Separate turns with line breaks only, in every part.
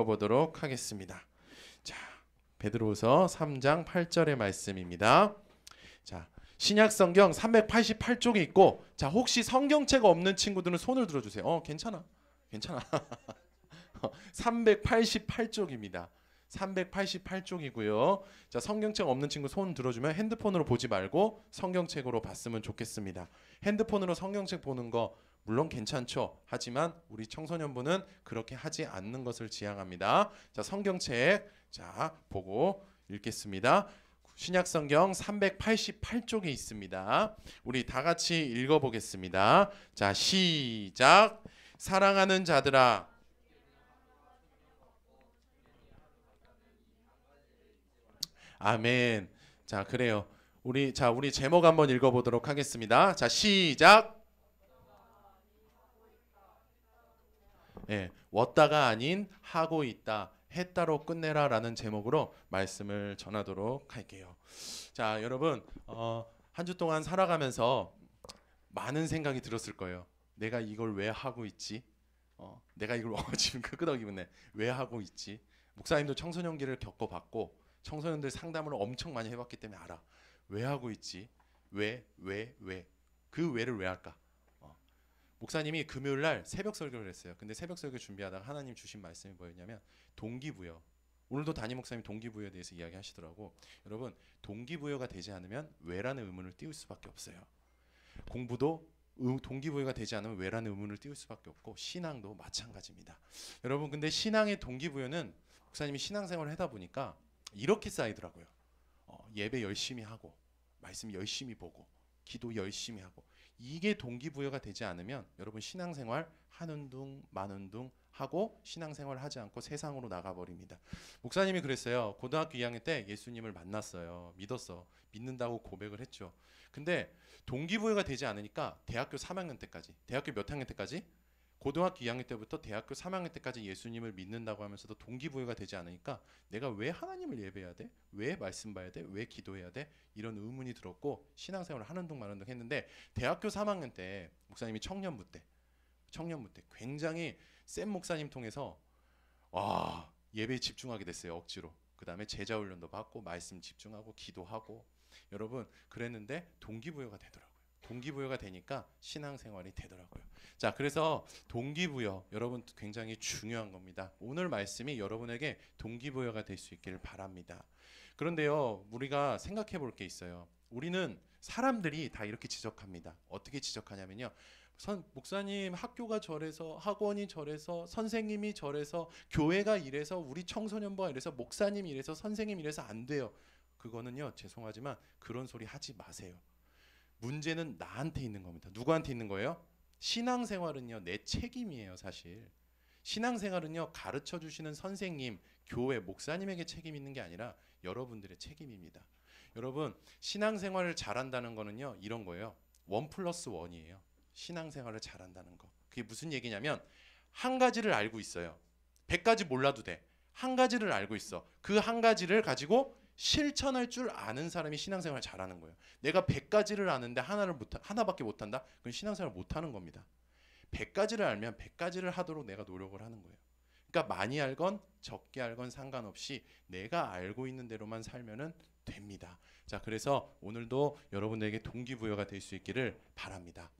보도록 하겠습니다. 자, 베드로후서 3장 8절의 말씀입니다. 자, 신약 성경 388쪽이 있고, 자, 혹시 성경책 없는 친구들은 손을 들어 주세요. 괜찮아. 괜찮아. 388쪽입니다. 388쪽이고요. 자, 성경책 없는 친구 손 들어주면 핸드폰으로 보지 말고 성경책으로 봤으면 좋겠습니다. 핸드폰으로 성경책 보는 거 물론 괜찮죠. 하지만 우리 청소년부는 그렇게 하지 않는 것을 지향합니다. 자, 성경책 자 보고 읽겠습니다. 신약성경 388쪽에 있습니다. 우리 다 같이 읽어보겠습니다. 자, 시작. 사랑하는 자들아. 아멘. 자, 그래요. 우리 제목 한번 읽어보도록 하겠습니다. 자, 시작. 예, 왔다가 아닌 하고 있다. 했다로 끝내라라는 제목으로 말씀을 전하도록 할게요. 자, 여러분, 한 주 동안 살아가면서 많은 생각이 들었을 거예요. 내가 이걸 왜 하고 있지? 내가 이걸 지금 끄덕이네. 왜 하고 있지? 목사님도 청소년기를 겪어봤고 청소년들 상담을 엄청 많이 해봤기 때문에 알아. 왜 하고 있지? 왜? 그 왜를 왜 할까? 목사님이 금요일 날 새벽 설교를 했어요. 근데 새벽 설교 준비하다가 하나님 주신 말씀이 뭐였냐면 동기부여. 오늘도 담임 목사님 동기부여에 대해서 이야기하시더라고. 여러분, 동기부여가 되지 않으면 왜라는 의문을 띄울 수밖에 없어요. 공부도 동기부여가 되지 않으면 왜라는 의문을 띄울 수밖에 없고 신앙도 마찬가지입니다. 여러분, 근데 신앙의 동기부여는 목사님이 신앙생활을 하다 보니까 이렇게 쌓이더라고요. 예배 열심히 하고 말씀 열심히 보고 기도 열심히 하고 이게 동기부여가 되지 않으면 여러분 신앙생활 하는 둥 마는 둥 하고 신앙생활 하지 않고 세상으로 나가버립니다. 목사님이 그랬어요. 고등학교 2학년 때 예수님을 만났어요. 믿었어. 믿는다고 고백을 했죠. 근데 동기부여가 되지 않으니까 대학교 3학년 때까지, 대학교 몇 학년 때까지? 고등학교 2학년 때부터 대학교 3학년 때까지 예수님을 믿는다고 하면서도 동기부여가 되지 않으니까 내가 왜 하나님을 예배해야 돼? 왜 말씀 봐야 돼? 왜 기도해야 돼? 이런 의문이 들었고 신앙생활을 하는 둥 마는 둥 했는데 대학교 3학년 때 목사님이 청년부 때 굉장히 센 목사님 통해서 예배에 집중하게 됐어요. 억지로. 그 다음에 제자 훈련도 받고 말씀 집중하고 기도하고 여러분 그랬는데 동기부여가 되더라고요. 동기부여가 되니까 신앙생활이 되더라고요. 자, 그래서 동기부여 여러분 굉장히 중요한 겁니다. 오늘 말씀이 여러분에게 동기부여가 될 수 있기를 바랍니다. 그런데요, 우리가 생각해 볼 게 있어요. 우리는 사람들이 다 이렇게 지적합니다. 어떻게 지적하냐면요. 목사님 학교가 저래서 학원이 저래서 선생님이 저래서 교회가 이래서 우리 청소년부가 이래서 목사님 이래서 선생님 이래서 안 돼요. 그거는요, 죄송하지만 그런 소리 하지 마세요. 문제는 나한테 있는 겁니다. 누구한테 있는 거예요? 신앙생활은요, 내 책임이에요. 사실 신앙생활은요, 가르쳐 주시는 선생님, 교회, 목사님에게 책임 있는 게 아니라 여러분들의 책임입니다. 여러분, 신앙생활을 잘한다는 거는요, 이런 거예요. 1+1이에요. 신앙생활을 잘한다는 거. 그게 무슨 얘기냐면 한 가지를 알고 있어요. 100가지 몰라도 돼. 한 가지를 알고 있어. 그 한 가지를 가지고 실천할 줄 아는 사람이 신앙생활을 잘하는 거예요. 내가 100가지를 아는데 하나밖에 못한다? 그건 신앙생활을 못하는 겁니다. 100가지를 알면 100가지를 하도록 내가 노력을 하는 거예요. 그러니까 많이 알건 적게 알건 상관없이 내가 알고 있는 대로만 살면은 됩니다. 자, 그래서 오늘도 여러분에게 동기부여가 될 수 있기를 바랍니다.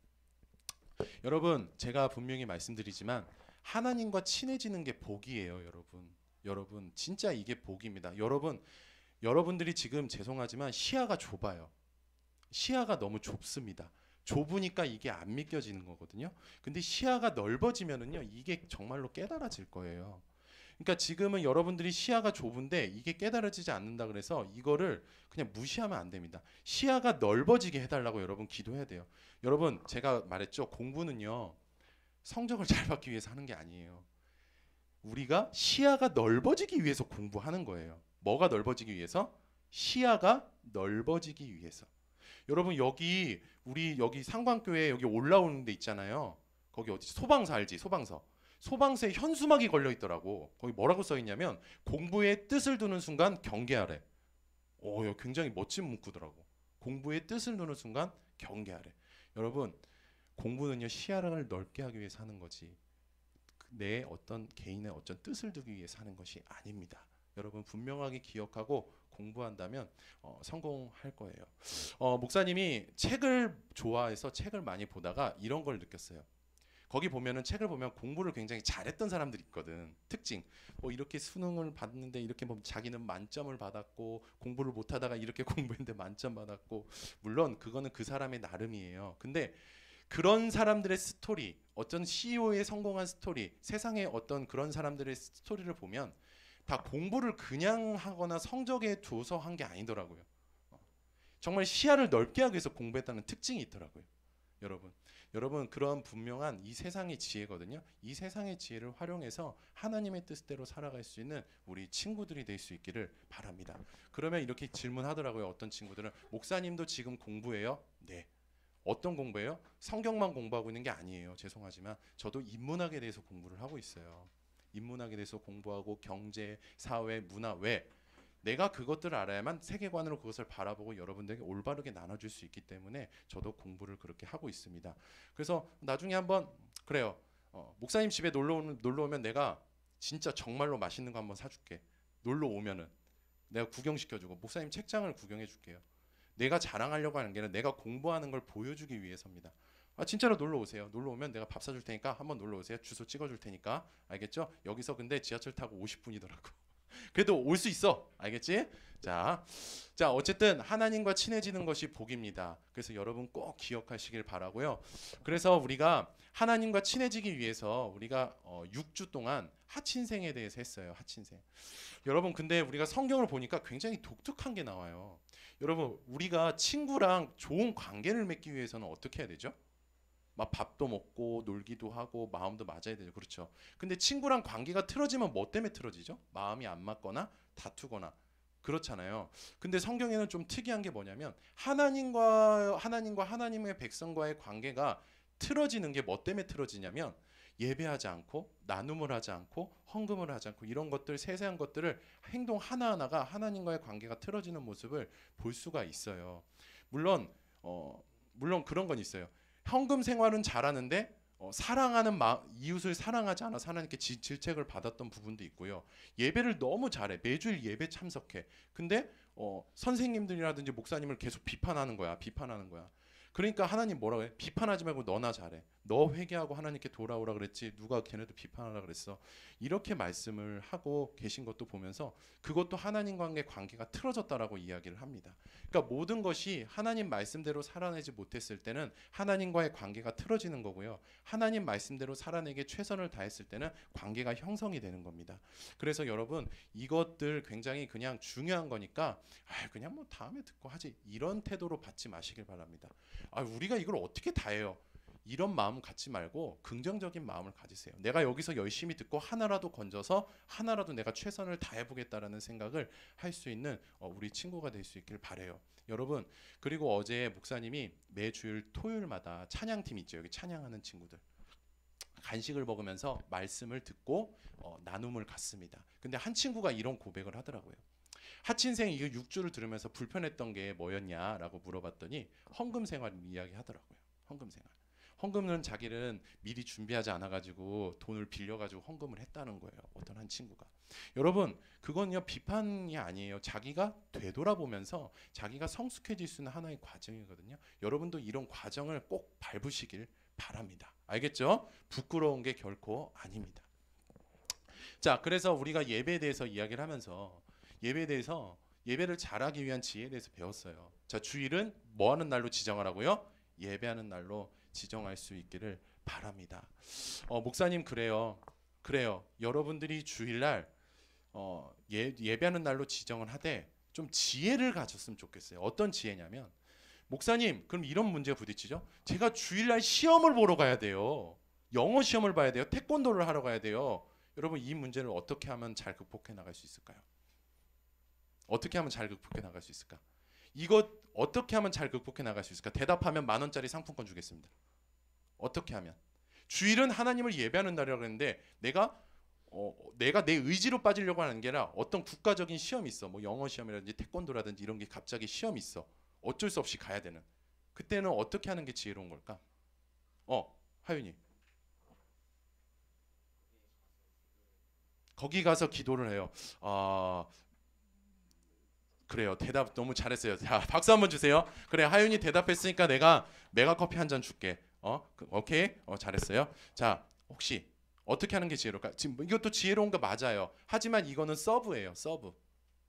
여러분, 제가 분명히 말씀드리지만 하나님과 친해지는 게 복이에요, 여러분. 여러분, 진짜 이게 복입니다. 여러분들이 지금 죄송하지만 시야가 좁아요. 시야가 너무 좁습니다. 좁으니까 이게 안 믿겨지는 거거든요. 근데 시야가 넓어지면은요, 이게 정말로 깨달아질 거예요. 그러니까 지금은 여러분들이 시야가 좁은데 이게 깨달아지지 않는다 그래서 이거를 그냥 무시하면 안 됩니다. 시야가 넓어지게 해달라고 여러분 기도해야 돼요. 여러분, 제가 말했죠. 공부는요, 성적을 잘 받기 위해서 하는 게 아니에요. 우리가 시야가 넓어지기 위해서 공부하는 거예요. 뭐가 넓어지기 위해서? 시야가 넓어지기 위해서. 여러분, 우리 여기 상관교회 여기 올라오는 데 있잖아요. 거기 어디 소방서 알지? 소방서에 현수막이 걸려 있더라고. 거기 뭐라고 써 있냐면 공부에 뜻을 두는 순간 경계하래. 굉장히 멋진 문구더라고. 공부에 뜻을 두는 순간 경계하래. 여러분, 공부는요, 시야를 넓게 하기 위해서 하는 거지. 내 어떤 개인의 어떤 뜻을 두기 위해서 하는 것이 아닙니다. 여러분 분명하게 기억하고 공부한다면 성공할 거예요. 목사님이 책을 좋아해서 책을 많이 보다가 이런 걸 느꼈어요. 거기 보면은 책을 보면 공부를 굉장히 잘했던 사람들이 있거든. 특징. 이렇게 수능을 봤는데 이렇게 뭐 자기는 만점을 받았고 공부를 못하다가 이렇게 공부했는데 만점 받았고 물론 그거는 그 사람의 나름이에요. 근데 그런 사람들의 스토리, 어떤 CEO의 성공한 스토리, 세상에 어떤 그런 사람들의 스토리를 보면 다 공부를 그냥 하거나 성적에 두어서 한 게 아니더라고요. 정말 시야를 넓게 하기 위해서 공부했다는 특징이 있더라고요. 여러분 그런 분명한 이 세상의 지혜거든요. 이 세상의 지혜를 활용해서 하나님의 뜻대로 살아갈 수 있는 우리 친구들이 될 수 있기를 바랍니다. 그러면 이렇게 질문하더라고요. 어떤 친구들은 목사님도 지금 공부해요? 네. 어떤 공부예요? 성경만 공부하고 있는 게 아니에요. 죄송하지만 저도 인문학에 대해서 공부를 하고 있어요. 인문학에 대해서 공부하고 경제, 사회, 문화 왜? 내가 그것들을 알아야만 세계관으로 그것을 바라보고 여러분들에게 올바르게 나눠줄 수 있기 때문에 저도 공부를 그렇게 하고 있습니다. 그래서 나중에 한번 그래요. 목사님 집에 놀러 오면 내가 진짜 정말로 맛있는 거 한번 사줄게. 놀러 오면은 내가 구경시켜주고 목사님 책장을 구경해줄게요. 내가 자랑하려고 하는 게 아니라 내가 공부하는 걸 보여주기 위해서입니다. 진짜로 놀러 오세요. 놀러 오면 내가 밥 사줄 테니까 한번 놀러 오세요. 주소 찍어줄 테니까. 알겠죠? 여기서 근데 지하철 타고 50분이더라고. 그래도 올 수 있어. 알겠지? 자, 어쨌든 하나님과 친해지는 것이 복입니다. 그래서 여러분 꼭 기억하시길 바라고요. 그래서 우리가 하나님과 친해지기 위해서 우리가 6주 동안 하친생에 대해서 했어요. 하친생. 여러분 근데 우리가 성경을 보니까 굉장히 독특한 게 나와요. 여러분 우리가 친구랑 좋은 관계를 맺기 위해서는 어떻게 해야 되죠? 막 밥도 먹고 놀기도 하고 마음도 맞아야 되죠. 그렇죠. 근데 친구랑 관계가 틀어지면 뭐 때문에 틀어지죠? 마음이 안 맞거나 다투거나 그렇잖아요. 근데 성경에는 좀 특이한 게 뭐냐면 하나님과 하나님의 백성과의 관계가 틀어지는 게 뭐 때문에 틀어지냐면 예배하지 않고 나눔을 하지 않고 헌금을 하지 않고 이런 것들 세세한 것들을 행동 하나하나가 하나님과의 관계가 틀어지는 모습을 볼 수가 있어요. 물론 그런 건 있어요. 헌금 생활은 잘하는데 사랑하는 이웃을 사랑하지 않아서 하나님께 질책을 받았던 부분도 있고요. 예배를 너무 잘해. 매주일 예배 참석해. 근데 선생님들이라든지 목사님을 계속 비판하는 거야. 그러니까 하나님 뭐라고 해? 비판하지 말고 너나 잘해. 너 회개하고 하나님께 돌아오라 그랬지. 누가 걔네도 비판하라 그랬어. 이렇게 말씀을 하고 계신 것도 보면서 그것도 하나님과의 관계가 틀어졌다라고 이야기를 합니다. 그러니까 모든 것이 하나님 말씀대로 살아내지 못했을 때는 하나님과의 관계가 틀어지는 거고요. 하나님 말씀대로 살아내기 최선을 다했을 때는 관계가 형성이 되는 겁니다. 그래서 여러분 이것들 굉장히 그냥 중요한 거니까 그냥 뭐 다음에 듣고 하지 이런 태도로 받지 마시길 바랍니다. 우리가 이걸 어떻게 다 해요? 이런 마음 갖지 말고 긍정적인 마음을 가지세요. 내가 여기서 열심히 듣고 하나라도 건져서 하나라도 내가 최선을 다해보겠다라는 생각을 할 수 있는 우리 친구가 될 수 있길 바래요. 여러분 그리고 어제 목사님이 매주일 토요일마다 찬양팀 있죠. 여기 찬양하는 친구들 간식을 먹으면서 말씀을 듣고 나눔을 갖습니다. 근데 한 친구가 이런 고백을 하더라고요. 하친생 이거 6주를 들으면서 불편했던 게 뭐였냐라고 물어봤더니 헌금 생활 이야기 하더라고요. 헌금 생활. 헌금은 자기는 미리 준비하지 않아가지고 돈을 빌려가지고 헌금을 했다는 거예요. 어떤 한 친구가. 여러분 그건요 비판이 아니에요. 자기가 되돌아보면서 자기가 성숙해질 수 있는 하나의 과정이거든요. 여러분도 이런 과정을 꼭 밟으시길 바랍니다. 알겠죠? 부끄러운 게 결코 아닙니다. 자, 그래서 우리가 예배에 대해서 이야기를 하면서 예배를 잘하기 위한 지혜에 대해서 배웠어요. 자, 주일은 뭐 하는 날로 지정하라고요? 예배하는 날로 지정할 수 있기를 바랍니다. 목사님 그래요. 여러분들이 주일날 예배하는 날로 지정을 하되 좀 지혜를 가졌으면 좋겠어요. 어떤 지혜냐면 목사님 그럼 이런 문제가 부딪히죠. 제가 주일날 시험을 보러 가야 돼요. 영어 시험을 봐야 돼요. 태권도를 하러 가야 돼요. 여러분 이 문제를 어떻게 하면 잘 극복해 나갈 수 있을까요? 어떻게 하면 잘 극복해 나갈 수 있을까? 이거 어떻게 하면 잘 극복해 나갈 수 있을까? 대답하면 10,000원짜리 상품권 주겠습니다. 어떻게 하면? 주일은 하나님을 예배하는 날이라고 했는데 내가 내 의지로 빠지려고 하는 게 아니라 어떤 국가적인 시험이 있어. 뭐 영어 시험이라든지 태권도라든지 이런 게 갑자기 시험이 있어. 어쩔 수 없이 가야 되는. 그때는 어떻게 하는 게 지혜로운 걸까? 하윤이. 거기 가서 기도를 해요. 그래요. 대답 너무 잘했어요. 자, 박수 한번 주세요. 그래, 하윤이 대답했으니까 내가 메가커피 한 잔 줄게. 오케이. 잘했어요. 자, 혹시 어떻게 하는 게 지혜로울까? 지금 이것도 지혜로운 거 맞아요. 하지만 이거는 서브예요. 서브.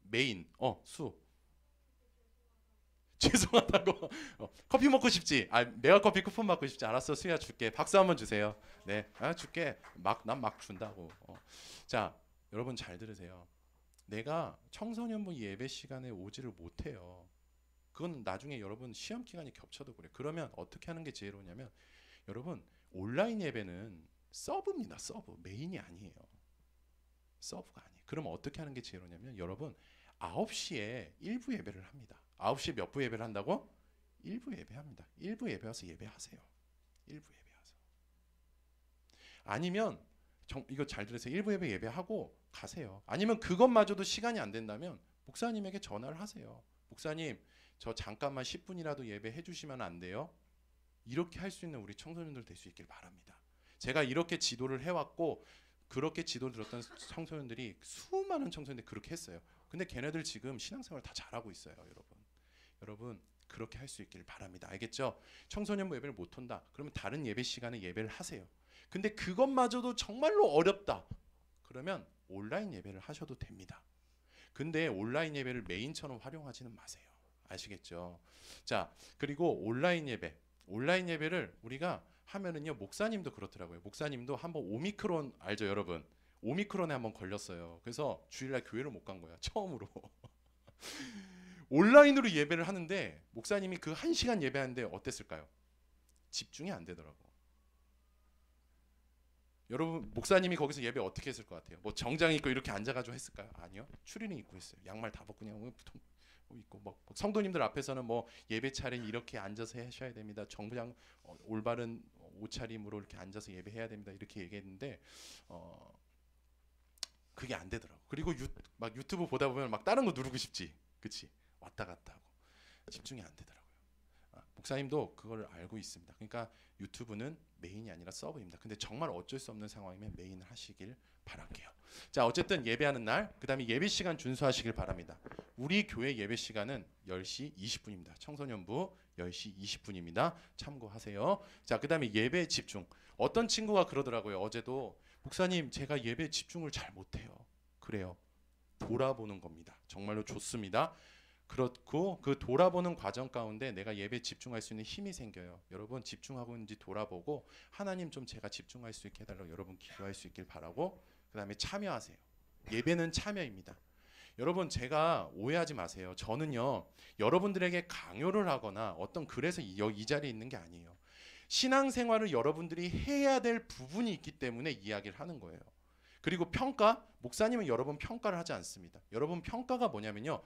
메인. 수. 죄송하다고. 커피 먹고 싶지? 메가커피 쿠폰 받고 싶지? 알았어, 수야 줄게. 박수 한번 주세요. 네, 줄게. 난 막 준다고. 자, 여러분 잘 들으세요. 내가 청소년부 예배 시간에 오지를 못해요. 그건 나중에 여러분 시험 기간이 겹쳐도 그래. 그러면 어떻게 하는 게 지혜로우냐면, 여러분 온라인 예배는 서브입니다. 서브. 메인이 아니에요. 서브가 아니에요. 그럼 어떻게 하는 게 지혜로우냐면, 여러분 9시에 일부 예배를 합니다. 9시에 몇 부 예배를 한다고? 일부 예배합니다. 일부 예배 와서 예배하세요. 일부 예배하세요. 아니면 이거 잘 들으세요. 일부 예배 예배하고 가세요. 아니면 그것마저도 시간이 안 된다면 목사님에게 전화를 하세요. 목사님, 저 잠깐만 10분이라도 예배해 주시면 안 돼요? 이렇게 할 수 있는 우리 청소년들 될 수 있길 바랍니다. 제가 이렇게 지도를 해왔고, 그렇게 지도를 들었던 청소년들이, 수많은 청소년들이 그렇게 했어요. 근데 걔네들 지금 신앙생활 다 잘하고 있어요. 여러분 그렇게 할 수 있길 바랍니다. 알겠죠? 청소년부 예배를 못 한다. 그러면 다른 예배 시간에 예배를 하세요. 근데 그것마저도 정말로 어렵다. 그러면 온라인 예배를 하셔도 됩니다. 근데 온라인 예배를 메인처럼 활용하지는 마세요. 아시겠죠? 자, 그리고 온라인 예배를 우리가 하면은요, 목사님도 그렇더라고요. 목사님도 한번 오미크론 알죠, 여러분? 오미크론에 한번 걸렸어요. 그래서 주일날 교회를 못 간 거야, 처음으로. 온라인으로 예배를 하는데 목사님이 그 1시간 예배하는데 어땠을까요? 집중이 안 되더라고. 여러분 목사님이 거기서 예배 어떻게 했을 것 같아요? 뭐 정장 입고 이렇게 앉아가지고 했을까요? 아니요. 추리닝 입고 했어요. 양말 다 벗고 그냥 입고 뭐 성도님들 앞에서는 뭐 예배 차례는 이렇게 앉아서 하셔야 됩니다. 정장 올바른 옷차림으로 이렇게 앉아서 예배해야 됩니다. 이렇게 얘기했는데 그게 안 되더라고. 그리고 막 유튜브 보다 보면 막 다른 거 누르고 싶지, 그치? 왔다 갔다 하고 집중이 안 되더라고요. 목사님도 그걸 알고 있습니다. 그러니까 유튜브는 메인이 아니라 서브입니다. 근데 정말 어쩔 수 없는 상황이면 메인을 하시길 바랄게요. 자, 어쨌든 예배하는 날, 그 다음에 예배 시간 준수하시길 바랍니다. 우리 교회 예배 시간은 10시 20분입니다. 청소년부 10시 20분입니다. 참고하세요. 자, 그 다음에 예배 집중. 어떤 친구가 그러더라고요. 어제도 목사님, 제가 예배 집중을 잘 못해요. 그래요. 돌아보는 겁니다. 정말로 좋습니다. 그렇고 그 돌아보는 과정 가운데 내가 예배에 집중할 수 있는 힘이 생겨요. 여러분 집중하고 있는지 돌아보고, 하나님 좀 제가 집중할 수 있게 해달라고 여러분 기도할 수 있길 바라고, 그 다음에 참여하세요. 예배는 참여입니다. 여러분 제가 오해하지 마세요. 저는요 여러분들에게 강요를 하거나 어떤 그래서 이 자리에 있는 게 아니에요. 신앙생활을 여러분들이 해야 될 부분이 있기 때문에 이야기를 하는 거예요. 그리고 평가, 목사님은 여러분 평가를 하지 않습니다. 여러분 평가가 뭐냐면요,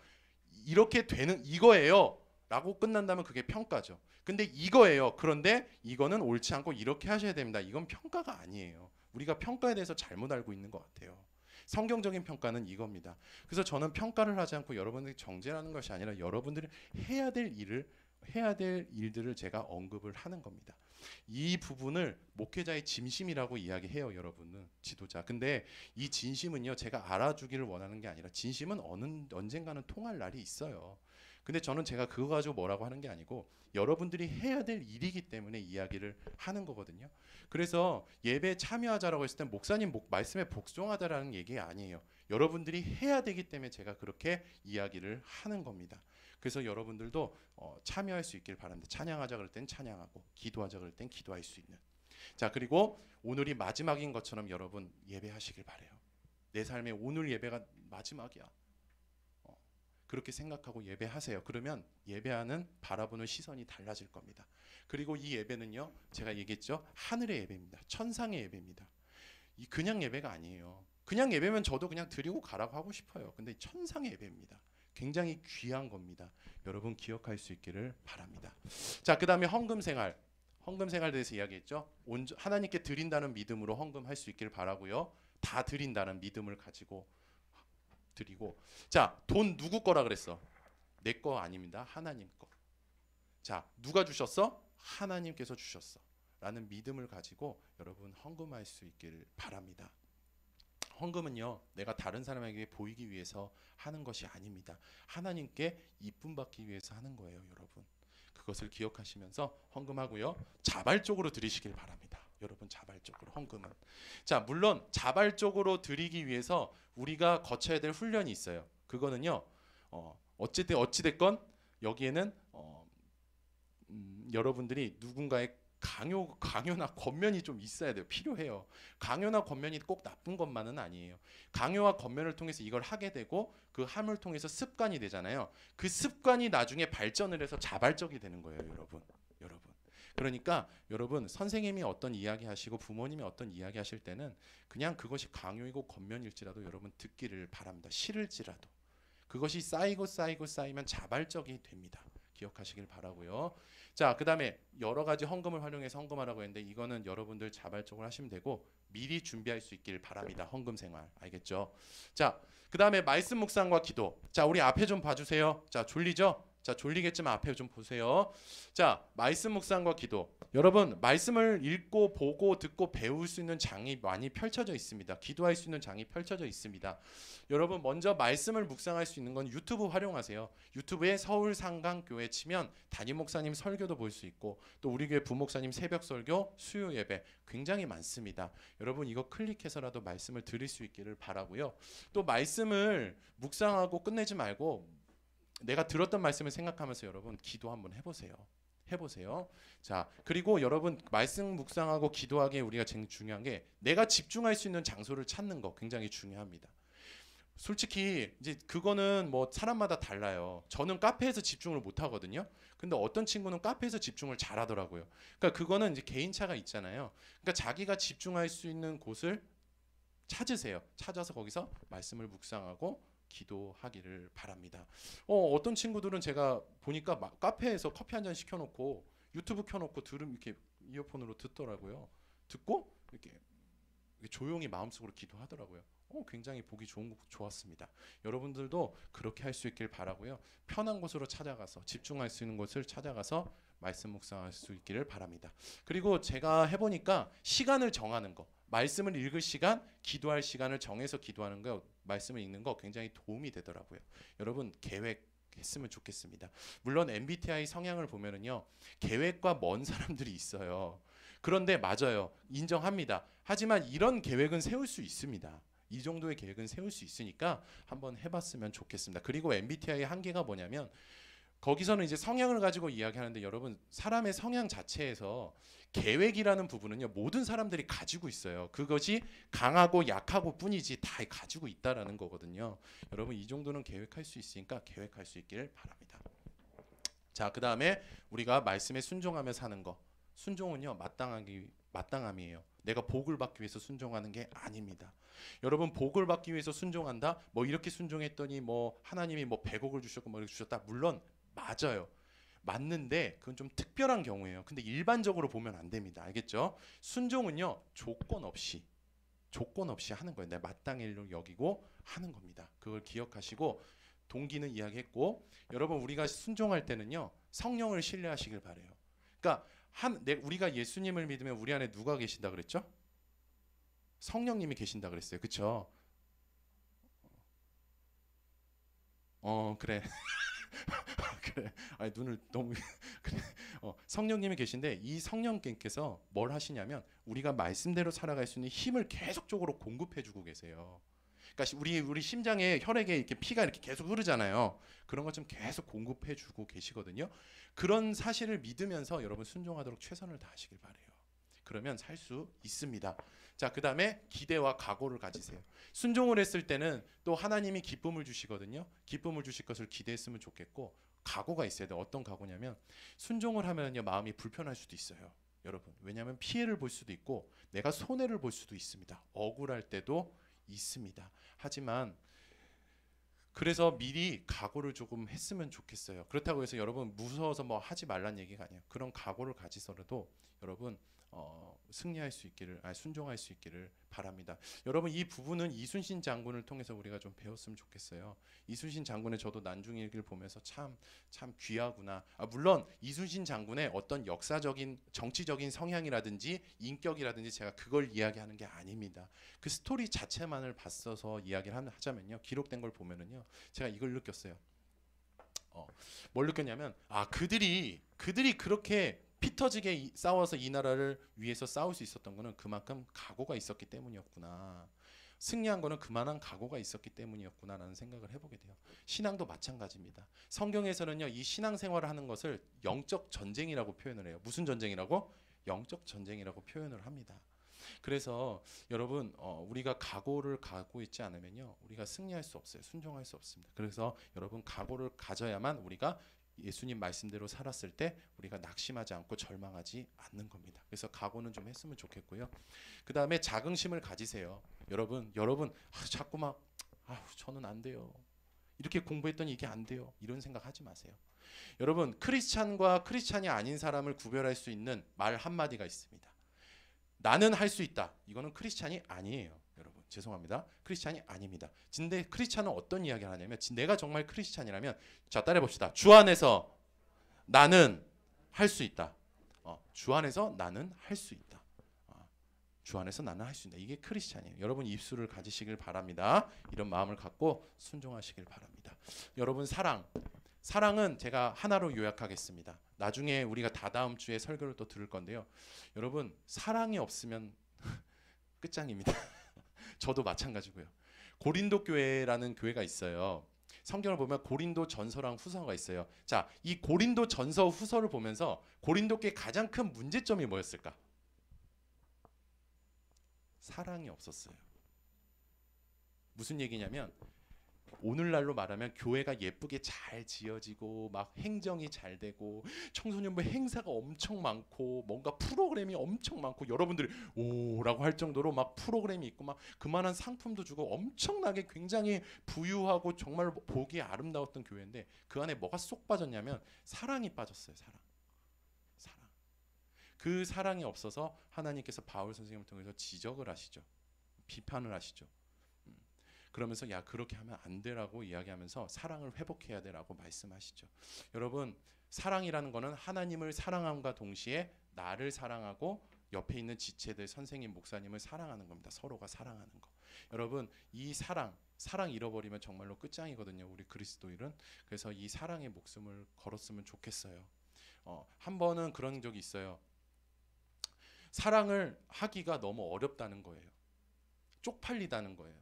이렇게 되는 이거예요 라고 끝난다면 그게 평가죠. 근데 이거예요, 그런데 이거는 옳지 않고 이렇게 하셔야 됩니다, 이건 평가가 아니에요. 우리가 평가에 대해서 잘못 알고 있는 것 같아요. 성경적인 평가는 이겁니다. 그래서 저는 평가를 하지 않고 여러분들이 정죄하는 것이 아니라 여러분들이 해야 될 일들을 제가 언급을 하는 겁니다. 이 부분을 목회자의 진심이라고 이야기해요. 여러분은 지도자. 근데 이 진심은요, 제가 알아주기를 원하는 게 아니라, 진심은 언젠가는 통할 날이 있어요. 근데 저는 제가 그거 가지고 뭐라고 하는 게 아니고 여러분들이 해야 될 일이기 때문에 이야기를 하는 거거든요. 그래서 예배에 참여하자라고 했을 때 목사님 말씀에 복종하다라는 얘기 아니에요. 여러분들이 해야 되기 때문에 제가 그렇게 이야기를 하는 겁니다. 그래서 여러분들도 참여할 수 있길 바랍니다. 찬양하자 그럴 땐 찬양하고, 기도하자 그럴 땐 기도할 수 있는. 자, 그리고 오늘이 마지막인 것처럼 여러분 예배하시길 바래요. 내 삶의 오늘 예배가 마지막이야. 그렇게 생각하고 예배하세요. 그러면 예배하는 바라보는 시선이 달라질 겁니다. 그리고 이 예배는요, 제가 얘기했죠, 하늘의 예배입니다. 천상의 예배입니다. 이 그냥 예배가 아니에요. 그냥 예배면 저도 그냥 드리고 가라고 하고 싶어요. 근데 천상의 예배입니다. 굉장히 귀한 겁니다. 여러분 기억할 수 있기를 바랍니다. 자, 그 다음에 헌금 생활에 대해서 이야기했죠. 하나님께 드린다는 믿음으로 헌금할 수 있기를 바라고요. 다 드린다는 믿음을 가지고 드리고. 자, 돈 누구 거라 그랬어? 내 거 아닙니다. 하나님 거. 자, 누가 주셨어? 하나님께서 주셨어 라는 믿음을 가지고 여러분 헌금할 수 있기를 바랍니다. 헌금은요, 내가 다른 사람에게 보이기 위해서 하는 것이 아닙니다. 하나님께 이쁨 받기 위해서 하는 거예요, 여러분. 그것을 기억하시면서 헌금하고요, 자발적으로 드리시길 바랍니다. 여러분, 자발적으로 헌금은. 자, 물론 자발적으로 드리기 위해서 우리가 거쳐야 될 훈련이 있어요. 그거는요, 어찌됐건 여기에는 여러분들이 누군가의 강요나 권면이 좀 있어야 돼요. 필요해요. 강요나 권면이 꼭 나쁜 것만은 아니에요. 강요와 권면을 통해서 이걸 하게 되고 그 함을 통해서 습관이 되잖아요. 그 습관이 나중에 발전을 해서 자발적이 되는 거예요, 여러분. 그러니까 여러분, 선생님이 어떤 이야기 하시고 부모님이 어떤 이야기 하실 때는 그냥 그것이 강요이고 권면일지라도 여러분 듣기를 바랍니다. 싫을지라도. 그것이 쌓이면 자발적이 됩니다. 기억하시길 바라고요. 자, 그다음에 여러 가지 헌금을 활용해서 헌금하라고 했는데 이거는 여러분들 자발적으로 하시면 되고 미리 준비할 수 있길 바랍니다. 헌금 생활. 알겠죠? 자, 그다음에 말씀 묵상과 기도. 자, 우리 앞에 좀 봐주세요. 자, 졸리죠? 자, 졸리겠지만 앞에 좀 보세요. 자, 말씀 묵상과 기도. 여러분, 말씀을 읽고 보고 듣고 배울 수 있는 장이 많이 펼쳐져 있습니다. 기도할 수 있는 장이 펼쳐져 있습니다. 여러분, 먼저 말씀을 묵상할 수 있는 건 유튜브 활용하세요. 유튜브에 서울 상강교회 치면 담임 목사님 설교도 볼 수 있고 또 우리 교회 부목사님 새벽 설교, 수요 예배 굉장히 많습니다. 여러분, 이거 클릭해서라도 말씀을 들을 수 있기를 바라고요. 또 말씀을 묵상하고 끝내지 말고 내가 들었던 말씀을 생각하면서 여러분 기도 한번 해보세요. 자, 그리고 여러분 말씀 묵상하고 기도하기에 우리가 제일 중요한 게 내가 집중할 수 있는 장소를 찾는 거 굉장히 중요합니다. 솔직히 이제 그거는 뭐 사람마다 달라요. 저는 카페에서 집중을 못 하거든요. 근데 어떤 친구는 카페에서 집중을 잘 하더라고요. 그러니까 그거는 이제 개인차가 있잖아요. 그러니까 자기가 집중할 수 있는 곳을 찾으세요. 찾아서 거기서 말씀을 묵상하고 기도하기를 바랍니다. 어떤 친구들은 제가 보니까 카페에서 커피 한 잔 시켜놓고 유튜브 켜놓고 이렇게 이어폰으로 듣더라고요. 듣고 이렇게 조용히 마음속으로 기도하더라고요. 굉장히 보기 좋았습니다. 여러분들도 그렇게 할 수 있길 바라고요. 편한 곳으로 찾아가서 집중할 수 있는 곳을 찾아가서 말씀 묵상할 수 있기를 바랍니다. 그리고 제가 해보니까 시간을 정하는 거, 말씀을 읽을 시간, 기도할 시간을 정해서 기도하는 거, 말씀을 읽는 거 굉장히 도움이 되더라고요. 여러분 계획했으면 좋겠습니다. 물론 MBTI 성향을 보면은요, 계획과 먼 사람들이 있어요. 그런데 맞아요. 인정합니다. 하지만 이런 계획은 세울 수 있습니다. 이 정도의 계획은 세울 수 있으니까 한번 해봤으면 좋겠습니다. 그리고 MBTI의 한계가 뭐냐면 거기서는 이제 성향을 가지고 이야기하는데 여러분 사람의 성향 자체에서 계획이라는 부분은요 모든 사람들이 가지고 있어요. 그것이 강하고 약하고 뿐이지 다 가지고 있다라는 거거든요. 여러분 이 정도는 계획할 수 있으니까 계획할 수 있기를 바랍니다. 자, 그 다음에 우리가 말씀에 순종하며 사는 거. 순종은요 마땅함이에요. 내가 복을 받기 위해서 순종하는 게 아닙니다. 여러분 복을 받기 위해서 순종한다? 뭐 이렇게 순종했더니 뭐 하나님이 뭐 100억을 주셨고 뭐 이렇게 주셨다. 물론 맞아요. 맞는데 그건 좀 특별한 경우예요. 근데 일반적으로 보면 안 됩니다. 알겠죠? 순종은요 조건 없이 하는 거예요. 내가 마땅히 여기고 하는 겁니다. 그걸 기억하시고 동기는 이야기했고 여러분 우리가 순종할 때는요 성령을 신뢰하시길 바래요. 그러니까 우리가 예수님을 믿으면 우리 안에 누가 계신다 그랬죠? 성령님이 계신다 그랬어요. 그렇죠? 그래. 그래. 아니 눈을 너무 그래. 성령님이 계신데 이 성령께서 뭘 하시냐면 우리가 말씀대로 살아갈 수 있는 힘을 계속적으로 공급해 주고 계세요. 그러니까 우리 심장에 혈액에 이렇게 피가 이렇게 계속 흐르잖아요. 그런 것 좀 계속 공급해 주고 계시거든요. 그런 사실을 믿으면서 여러분 순종하도록 최선을 다하시길 바래요. 그러면 살 수 있습니다. 자, 그다음에 기대와 각오를 가지세요. 순종을 했을 때는 또 하나님이 기쁨을 주시거든요. 기쁨을 주실 것을 기대했으면 좋겠고 각오가 있어야 돼요. 어떤 각오냐면 순종을 하면요 마음이 불편할 수도 있어요. 여러분 왜냐하면 피해를 볼 수도 있고 내가 손해를 볼 수도 있습니다. 억울할 때도 있습니다. 하지만 그래서 미리 각오를 조금 했으면 좋겠어요. 그렇다고 해서 여러분 무서워서 뭐 하지 말란 얘기가 아니에요. 그런 각오를 가지서라도 여러분 승리할 수 있기를, 순종할 수 있기를 바랍니다. 여러분 이 부분은 이순신 장군을 통해서 우리가 좀 배웠으면 좋겠어요. 이순신 장군의 저도 난중일기를 보면서 참 귀하구나. 물론 이순신 장군의 어떤 역사적인 정치적인 성향이라든지 인격이라든지 제가 그걸 이야기하는 게 아닙니다. 그 스토리 자체만을 봤어서 이야기를 하자면요, 기록된 걸 보면은요, 제가 이걸 느꼈어요. 뭘 느꼈냐면 그들이 그렇게 피 터지게 싸워서 이 나라를 위해서 싸울 수 있었던 거는 그만큼 각오가 있었기 때문이었구나. 승리한 거는 그만한 각오가 있었기 때문이었구나라는 생각을 해보게 돼요. 신앙도 마찬가지입니다. 성경에서는요, 이 신앙생활을 하는 것을 영적 전쟁이라고 표현을 해요. 무슨 전쟁이라고? 영적 전쟁이라고 표현을 합니다. 그래서 여러분 우리가 각오를 가고 있지 않으면요, 우리가 승리할 수 없어요. 순종할 수 없습니다. 그래서 여러분 각오를 가져야만 우리가 예수님 말씀대로 살았을 때 우리가 낙심하지 않고 절망하지 않는 겁니다. 그래서 각오는 좀 했으면 좋겠고요. 그 다음에 자긍심을 가지세요. 여러분 자꾸 막 저는 안 돼요. 이렇게 공부했더니 이게 안 돼요. 이런 생각하지 마세요. 여러분 크리스찬과 크리스찬이 아닌 사람을 구별할 수 있는 말 한마디가 있습니다. 나는 할 수 있다. 이거는 크리스찬이 아니에요. 여러분 죄송합니다. 크리스찬이 아닙니다. 근데 크리스찬은 어떤 이야기를 하냐면, 내가 정말 크리스찬이라면, 자 따라해 봅시다. 주 안에서 나는 할 수 있다. 주 안에서 나는 할 수 있다. 주 안에서 나는 할 수 있다. 이게 크리스찬이에요. 여러분 입술을 가지시길 바랍니다. 이런 마음을 갖고 순종하시길 바랍니다. 여러분 사랑은 제가 하나로 요약하겠습니다. 나중에 우리가 다다음 주에 설교를 또 들을 건데요. 여러분 사랑이 없으면 끝장입니다. 저도 마찬가지고요. 고린도 교회라는 교회가 있어요. 성경을 보면 고린도 전서랑 후서가 있어요. 자, 이 고린도 전서 후서를 보면서 고린도 교회의 가장 큰 문제점이 뭐였을까? 사랑이 없었어요. 무슨 얘기냐면, 오늘날로 말하면 교회가 예쁘게 잘 지어지고 막 행정이 잘 되고 청소년부 행사가 엄청 많고 뭔가 프로그램이 엄청 많고 여러분들이 오라고 할 정도로 막 프로그램이 있고 막 그만한 상품도 주고 엄청나게 굉장히 부유하고 정말 보기 아름다웠던 교회인데, 그 안에 뭐가 쏙 빠졌냐면 사랑이 빠졌어요. 사랑. 그 사랑이 없어서 하나님께서 바울 선생님을 통해서 지적을 하시죠. 비판을 하시죠. 그러면서 야 그렇게 하면 안 되라고 이야기하면서 사랑을 회복해야 되라고 말씀하시죠. 여러분 사랑이라는 거는 하나님을 사랑함과 동시에 나를 사랑하고 옆에 있는 지체들, 선생님, 목사님을 사랑하는 겁니다. 서로가 사랑하는 거. 여러분 이 사랑 잃어버리면 정말로 끝장이거든요. 우리 그리스도인은. 그래서 이 사랑의 목숨을 걸었으면 좋겠어요. 한 번은 그런 적이 있어요. 사랑을 하기가 너무 어렵다는 거예요. 쪽팔리다는 거예요.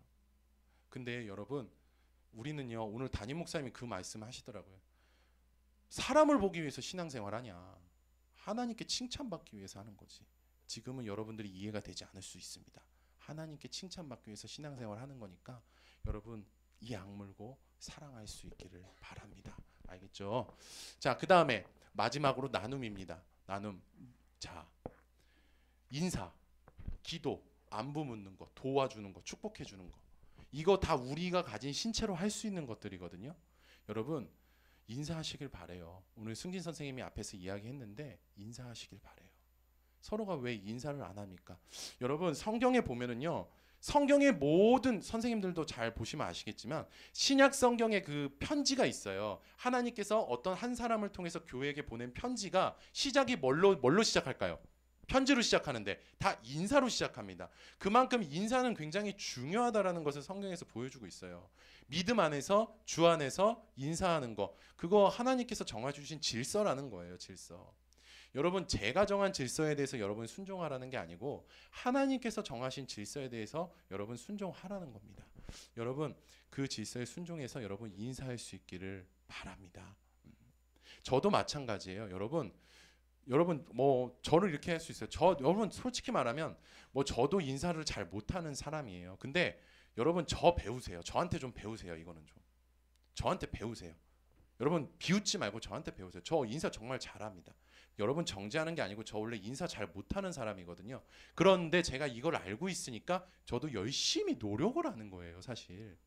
근데 여러분 우리는요, 오늘 담임 목사님이 그 말씀 하시더라고요. 사람을 보기 위해서 신앙생활 하냐? 하나님께 칭찬받기 위해서 하는 거지. 지금은 여러분들이 이해가 되지 않을 수 있습니다. 하나님께 칭찬받기 위해서 신앙생활 하는 거니까 여러분 이 악물고 사랑할 수 있기를 바랍니다. 알겠죠? 자, 그 다음에 마지막으로 나눔입니다. 나눔. 자, 인사, 기도, 안부 묻는 거, 도와주는 거, 축복해 주는 거, 이거 다 우리가 가진 신체로 할 수 있는 것들이거든요. 여러분 인사하시길 바래요. 오늘 승진 선생님이 앞에서 이야기했는데 인사하시길 바래요. 서로가 왜 인사를 안 합니까? 여러분 성경에 보면은요, 성경의 모든 선생님들도 잘 보시면 아시겠지만 신약 성경에 그 편지가 있어요. 하나님께서 어떤 한 사람을 통해서 교회에게 보낸 편지가 시작이 뭘로 시작할까요? 편지로 시작하는데 다 인사로 시작합니다. 그만큼 인사는 굉장히 중요하다라는 것을 성경에서 보여주고 있어요. 믿음 안에서, 주 안에서 인사하는 거, 그거 하나님께서 정해주신 질서라는 거예요. 질서. 여러분 제가 정한 질서에 대해서 여러분 순종하라는 게 아니고 하나님께서 정하신 질서에 대해서 여러분 순종하라는 겁니다. 여러분 그 질서에 순종해서 여러분 인사할 수 있기를 바랍니다. 저도 마찬가지예요. 여러분 뭐 저를 이렇게 할 수 있어요. 여러분 솔직히 말하면 뭐 저도 인사를 잘 못하는 사람이에요. 근데 여러분 저 배우세요. 저한테 좀 배우세요. 이거는 좀 저한테 배우세요. 여러분 비웃지 말고 저한테 배우세요. 저 인사 정말 잘합니다. 여러분 정죄하는 게 아니고 저 원래 인사 잘 못하는 사람이거든요. 그런데 제가 이걸 알고 있으니까 저도 열심히 노력을 하는 거예요. 사실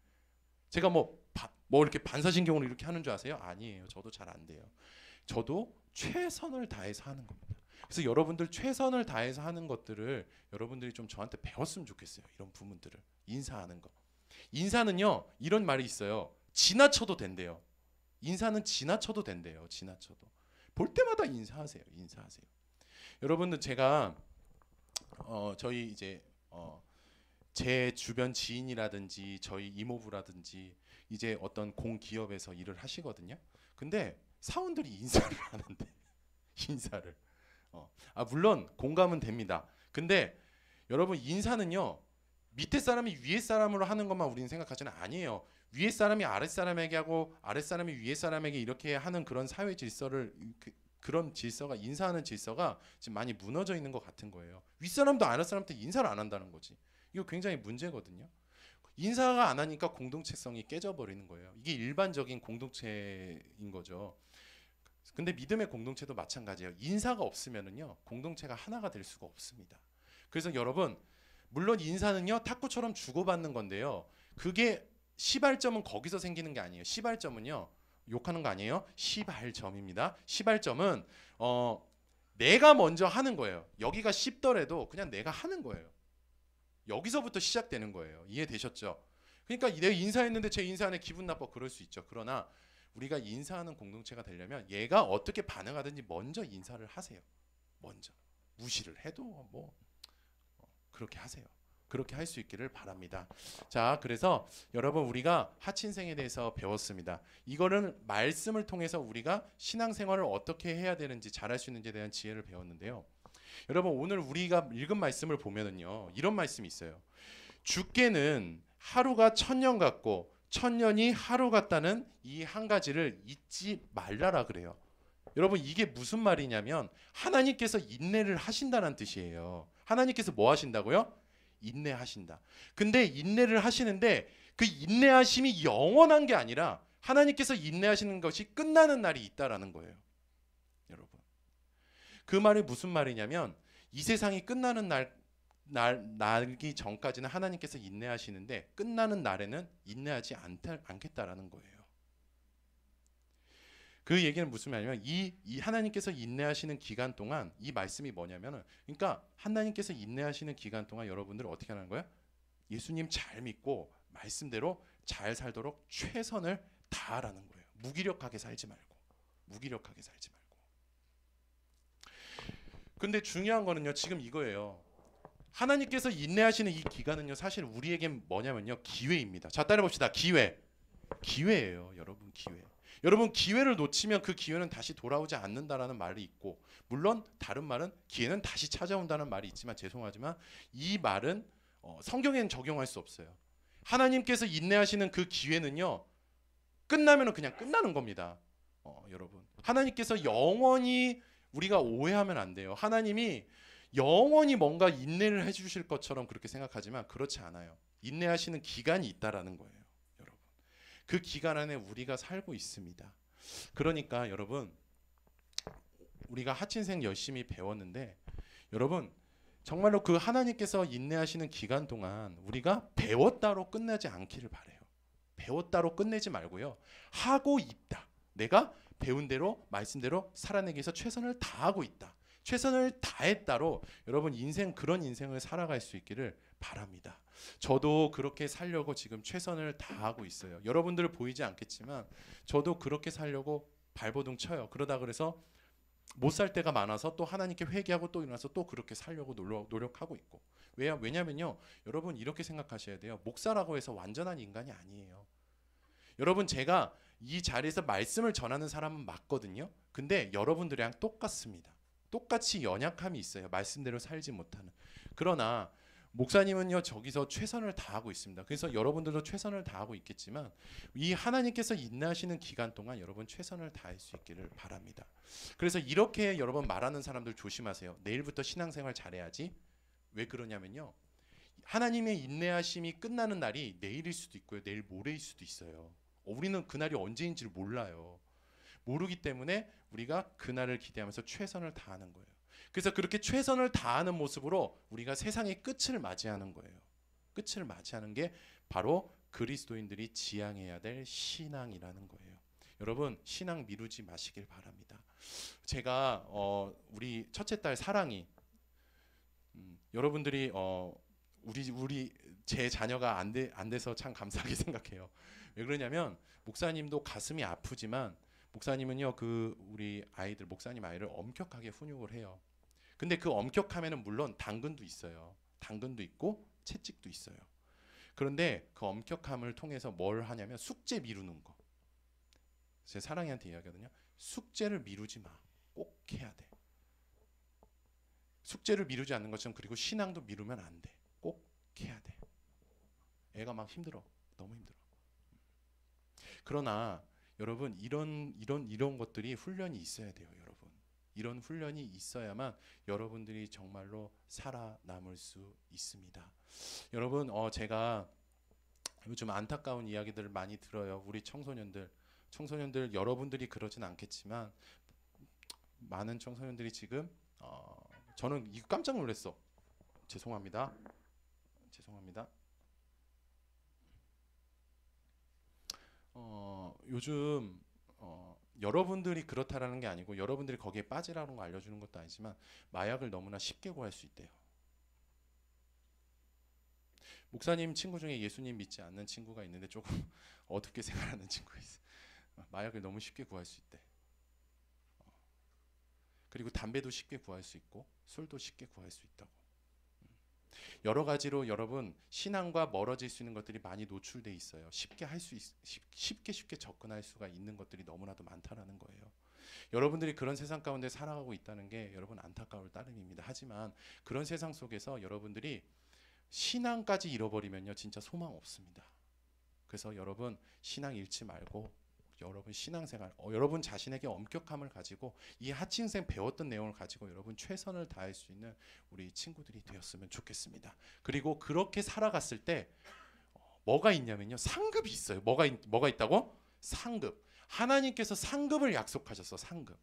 제가 뭐 이렇게 반사신경으로 이렇게 하는 줄 아세요? 아니에요. 저도 잘 안 돼요. 저도 최선을 다해서 하는 겁니다. 그래서 여러분들 최선을 다해서 하는 것들을 여러분들이 좀 저한테 배웠으면 좋겠어요. 이런 부분들을 인사하는 거. 인사는요 이런 말이 있어요. 지나쳐도 된대요. 인사는 지나쳐도 된대요. 지나쳐도 볼 때마다 인사하세요. 인사하세요. 여러분들 제가 저희 이제 제 주변 지인이라든지 저희 이모부라든지 이제 어떤 공기업에서 일을 하시거든요. 근데 사원들이 인사를 하는데 인사를 물론 공감은 됩니다. 근데 여러분 인사는요 밑에 사람이 위에 사람으로 하는 것만 우리는 생각하지는 아니에요. 위에 사람이 아랫 사람에게 하고 아랫 사람이 위에 사람에게 이렇게 하는 그런 사회 질서를 그런 질서가 인사하는 질서가 지금 많이 무너져 있는 것 같은 거예요. 윗사람도 아랫 사람한테 인사를 안 한다는 거지. 이거 굉장히 문제거든요. 인사가 안 하니까 공동체성이 깨져버리는 거예요. 이게 일반적인 공동체인 거죠. 근데 믿음의 공동체도 마찬가지예요. 인사가 없으면은요 공동체가 하나가 될 수가 없습니다. 그래서 여러분 물론 인사는요 탁구처럼 주고받는 건데요. 그게 시발점은 거기서 생기는 게 아니에요. 시발점은요 욕하는 거 아니에요. 시발점입니다. 시발점은 내가 먼저 하는 거예요. 여기가 쉽더라도 그냥 내가 하는 거예요. 여기서부터 시작되는 거예요. 이해되셨죠? 그러니까 내가 인사했는데 제 인사 안에 기분 나빠 그럴 수 있죠. 그러나 우리가 인사하는 공동체가 되려면 얘가 어떻게 반응하든지 먼저 인사를 하세요. 먼저 무시를 해도 뭐 그렇게 하세요. 그렇게 할 수 있기를 바랍니다. 자, 그래서 여러분 우리가 하친생에 대해서 배웠습니다. 이거는 말씀을 통해서 우리가 신앙생활을 어떻게 해야 되는지 잘할 수 있는지에 대한 지혜를 배웠는데요. 여러분 오늘 우리가 읽은 말씀을 보면은요 이런 말씀이 있어요. 주께는 하루가 천년 같고 천년이 하루 같다는 이 한 가지를 잊지 말라라 그래요. 여러분 이게 무슨 말이냐면 하나님께서 인내를 하신다는 뜻이에요. 하나님께서 뭐 하신다고요? 인내하신다. 근데 인내를 하시는데 그 인내하심이 영원한 게 아니라 하나님께서 인내하시는 것이 끝나는 날이 있다라는 거예요. 여러분 그 말이 무슨 말이냐면 이 세상이 끝나는 날기 전까지는 하나님께서 인내하시는데 끝나는 날에는 인내하지 않겠다라는 거예요. 그 얘기는 무슨 말이냐면 이 하나님께서 인내하시는 기간 동안 이 말씀이 뭐냐면은 그러니까 하나님께서 인내하시는 기간 동안 여러분들 어떻게 하는 거예요? 예수님 잘 믿고 말씀대로 잘 살도록 최선을 다하라는 거예요. 무기력하게 살지 말고. 무기력하게 살지 말고. 근데 중요한 거는요. 지금 이거예요. 하나님께서 인내하시는 이 기간은요. 사실 우리에겐 뭐냐면요. 기회입니다. 자, 따라 봅시다. 기회. 기회예요. 여러분 기회. 여러분 기회를 놓치면 그 기회는 다시 돌아오지 않는다라는 말이 있고 물론 다른 말은 기회는 다시 찾아온다는 말이 있지만 죄송하지만 이 말은 성경에는 적용할 수 없어요. 하나님께서 인내하시는 그 기회는요. 끝나면은 그냥 끝나는 겁니다. 여러분 하나님께서 영원히 우리가 오해하면 안 돼요. 하나님이 영원히 뭔가 인내를 해주실 것처럼 그렇게 생각하지만 그렇지 않아요. 인내하시는 기간이 있다라는 거예요. 여러분 그 기간 안에 우리가 살고 있습니다. 그러니까 여러분 우리가 하친생 열심히 배웠는데 여러분 정말로 그 하나님께서 인내하시는 기간 동안 우리가 배웠다로 끝나지 않기를 바라요. 배웠다로 끝내지 말고요. 하고 있다. 내가 배운 대로 말씀대로 살아내기 위해서 최선을 다하고 있다. 최선을 다했다로 여러분 인생 그런 인생을 살아갈 수 있기를 바랍니다. 저도 그렇게 살려고 지금 최선을 다하고 있어요. 여러분들 보이지 않겠지만 저도 그렇게 살려고 발버둥 쳐요. 그러다 그래서 못 살 때가 많아서 또 하나님께 회개하고 또 일어나서 또 그렇게 살려고 노력하고 있고 왜냐면요. 여러분 이렇게 생각하셔야 돼요. 목사라고 해서 완전한 인간이 아니에요. 여러분 제가 이 자리에서 말씀을 전하는 사람은 맞거든요. 근데 여러분들이랑 똑같습니다. 똑같이 연약함이 있어요. 말씀대로 살지 못하는. 그러나 목사님은요 저기서 최선을 다하고 있습니다. 그래서 여러분들도 최선을 다하고 있겠지만 이 하나님께서 인내하시는 기간 동안 여러분 최선을 다할 수 있기를 바랍니다. 그래서 이렇게 여러분 말하는 사람들 조심하세요. 내일부터 신앙생활 잘해야지. 왜 그러냐면요. 하나님의 인내하심이 끝나는 날이 내일일 수도 있고요. 내일 모레일 수도 있어요. 우리는 그날이 언제인지를 몰라요. 모르기 때문에 우리가 그날을 기대하면서 최선을 다하는 거예요. 그래서 그렇게 최선을 다하는 모습으로 우리가 세상의 끝을 맞이하는 거예요. 끝을 맞이하는 게 바로 그리스도인들이 지향해야 될 신앙이라는 거예요. 여러분 신앙 미루지 마시길 바랍니다. 제가 우리 첫째 딸 사랑이 여러분들이 우리 제 자녀가 안 돼서 참 감사하게 생각해요. 왜 그러냐면 목사님도 가슴이 아프지만 목사님은요 그 우리 아이들 목사님 아이를 엄격하게 훈육을 해요. 근데 그 엄격함에는 물론 당근도 있어요. 당근도 있고 채찍도 있어요. 그런데 그 엄격함을 통해서 뭘 하냐면 숙제 미루는 거. 제 사랑이한테 이야기하거든요. 숙제를 미루지 마. 꼭 해야 돼. 숙제를 미루지 않는 것처럼 그리고 신앙도 미루면 안 돼. 꼭 해야 돼. 애가 막 힘들어. 너무 힘들어. 그러나 여러분 이런 것들이 훈련이 있어야 돼요, 여러분. 이런 훈련이 있어야만 여러분들이 정말로 살아남을 수 있습니다. 여러분 제가 요즘 안타까운 이야기들을 많이 들어요. 우리 청소년들 여러분들이 그러진 않겠지만 많은 청소년들이 지금 저는 이거 깜짝 놀랐어. 죄송합니다. 요즘 여러분들이 그렇다라는 게 아니고 여러분들이 거기에 빠지라는 거 알려주는 것도 아니지만 마약을 너무나 쉽게 구할 수 있대요. 목사님 친구 중에 예수님 믿지 않는 친구가 있는데 조금 어둡게 생각하는 친구가 있어. 마약을 너무 쉽게 구할 수 있대. 그리고 담배도 쉽게 구할 수 있고 술도 쉽게 구할 수 있다고. 여러 가지로 여러분 신앙과 멀어질 수 있는 것들이 많이 노출돼 있어요. 쉽게 접근할 수가 있는 것들이 너무나도 많다라는 거예요. 여러분들이 그런 세상 가운데 살아가고 있다는 게 여러분 안타까울 따름입니다. 하지만 그런 세상 속에서 여러분들이 신앙까지 잃어버리면요 진짜 소망 없습니다. 그래서 여러분 신앙 잃지 말고 여러분 신앙생활 여러분 자신에게 엄격함을 가지고 이 하층생 배웠던 내용을 가지고 여러분 최선을 다할 수 있는 우리 친구들이 되었으면 좋겠습니다. 그리고 그렇게 살아갔을 때 뭐가 있냐면요 상급이 있어요. 뭐가 있다고? 상급. 하나님께서 상급을 약속하셨어. 상급.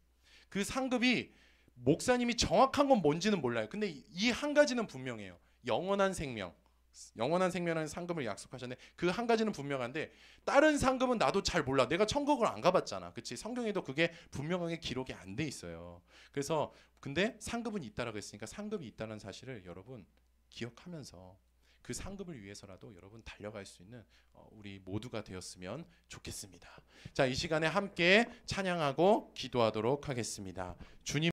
그 상급이 목사님이 정확한 건 뭔지는 몰라요. 근데 이 한 가지는 분명해요. 영원한 생명이라는 상급을 약속하셨는데 그 한 가지는 분명한데 다른 상급은 나도 잘 몰라. 내가 천국을 안 가봤잖아. 그치? 성경에도 그게 분명하게 기록이 안 돼 있어요. 그래서 근데 상급은 있다라고 했으니까 상급이 있다는 사실을 여러분 기억하면서 그 상급을 위해서라도 여러분 달려갈 수 있는 우리 모두가 되었으면 좋겠습니다. 자, 이 시간에 함께 찬양하고 기도하도록 하겠습니다. 주님